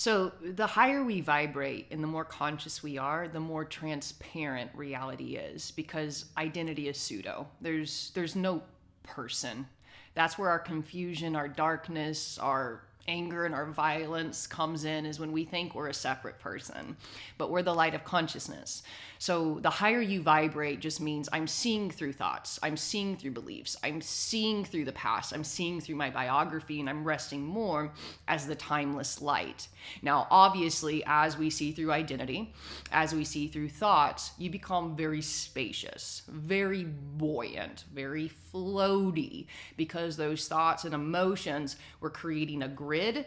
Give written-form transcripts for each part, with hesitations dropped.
So the higher we vibrate and the more conscious we are, the more transparent reality is, because identity is pseudo. There's no person. That's where our confusion, our darkness, our anger and our violence comes in, is when we think we're a separate person, but we're the light of consciousness. So the higher you vibrate just means I'm seeing through thoughts, I'm seeing through beliefs, I'm seeing through the past, I'm seeing through my biography, and I'm resting more as the timeless light. Now, obviously, as we see through identity, as we see through thoughts, you become very spacious, very buoyant, very floaty, because those thoughts and emotions were creating a grid,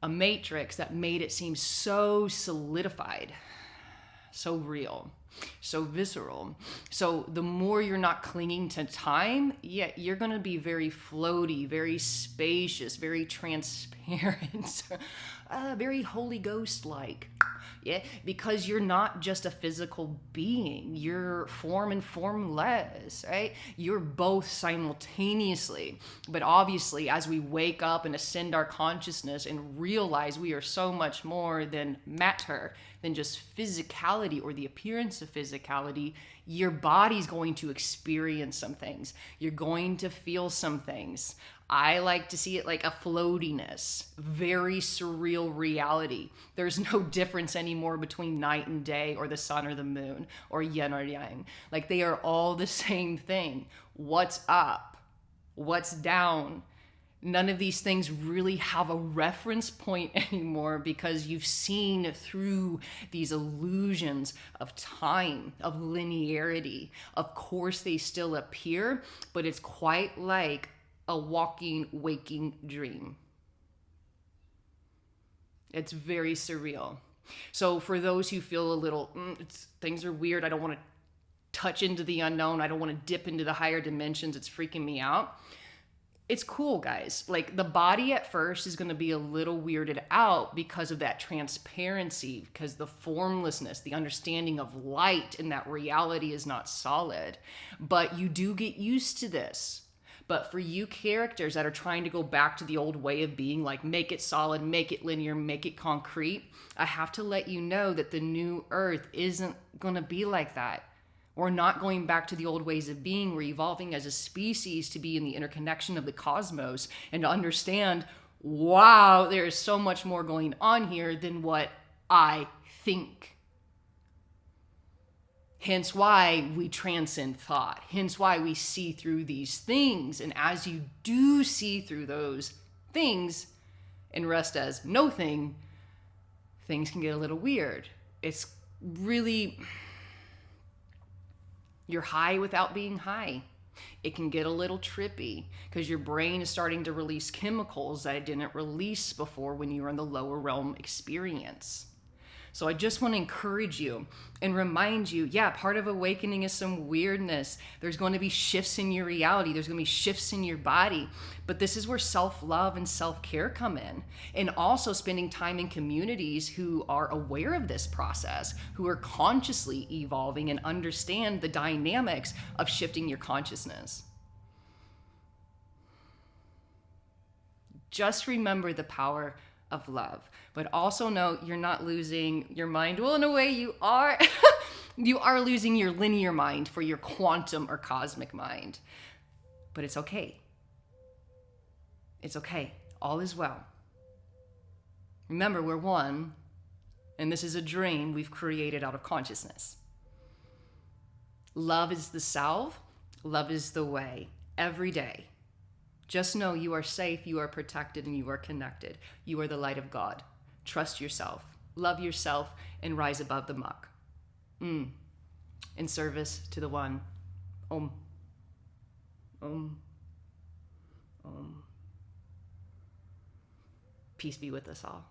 a matrix that made it seem so solidified, so real, so visceral. So the more you're not clinging to time, you're going to be very floaty, very spacious, very transparent, very Holy Ghost like. Yeah, because you're not just a physical being. You're form and formless, right? You're both simultaneously. But obviously, as we wake up and ascend our consciousness and realize we are so much more than matter, than just physicality or the appearance of physicality, your body's going to experience some things. You're going to feel some things. I like to see it like a floatiness, very surreal reality. There's no difference anymore between night and day, or the sun or the moon, or yin or yang. Like, they are all the same thing. What's up? What's down? None of these things really have a reference point anymore, because you've seen through these illusions of time, of linearity. Of course, they still appear, but it's quite like a walking, waking dream. It's very surreal. So for those who feel a little, things are weird, I don't want to touch into the unknown, I don't want to dip into the higher dimensions, it's freaking me out. It's cool, guys. Like, the body at first is going to be a little weirded out because of that transparency, because the formlessness, the understanding of light and that reality is not solid. But you do get used to this. But for you characters that are trying to go back to the old way of being, like make it solid, make it linear, make it concrete, I have to let you know that the new earth isn't going to be like that. We're not going back to the old ways of being. We're evolving as a species to be in the interconnection of the cosmos and to understand, wow, there is so much more going on here than what I think. Hence why we transcend thought. Hence why we see through these things. And as you do see through those things and rest as no thing, things can get a little weird. It's really, you're high without being high. It can get a little trippy because your brain is starting to release chemicals that it didn't release before when you were in the lower realm experience. So I just want to encourage you and remind you, part of awakening is some weirdness. There's going to be shifts in your reality. There's going to be shifts in your body. But this is where self-love and self-care come in. And also spending time in communities who are aware of this process, who are consciously evolving and understand the dynamics of shifting your consciousness. Just remember the power of love, but also know you're not losing your mind. Well, in a way you are. You are losing your linear mind for your quantum or cosmic mind, but it's okay. It's okay. All is well. Remember, we're one, and this is a dream we've created out of consciousness. Love is the salve. Love is the way. Every day. Just know you are safe, you are protected, and you are connected. You are the light of God. Trust yourself, love yourself, and rise above the muck. In service to the one. Om. Om. Om. Peace be with us all.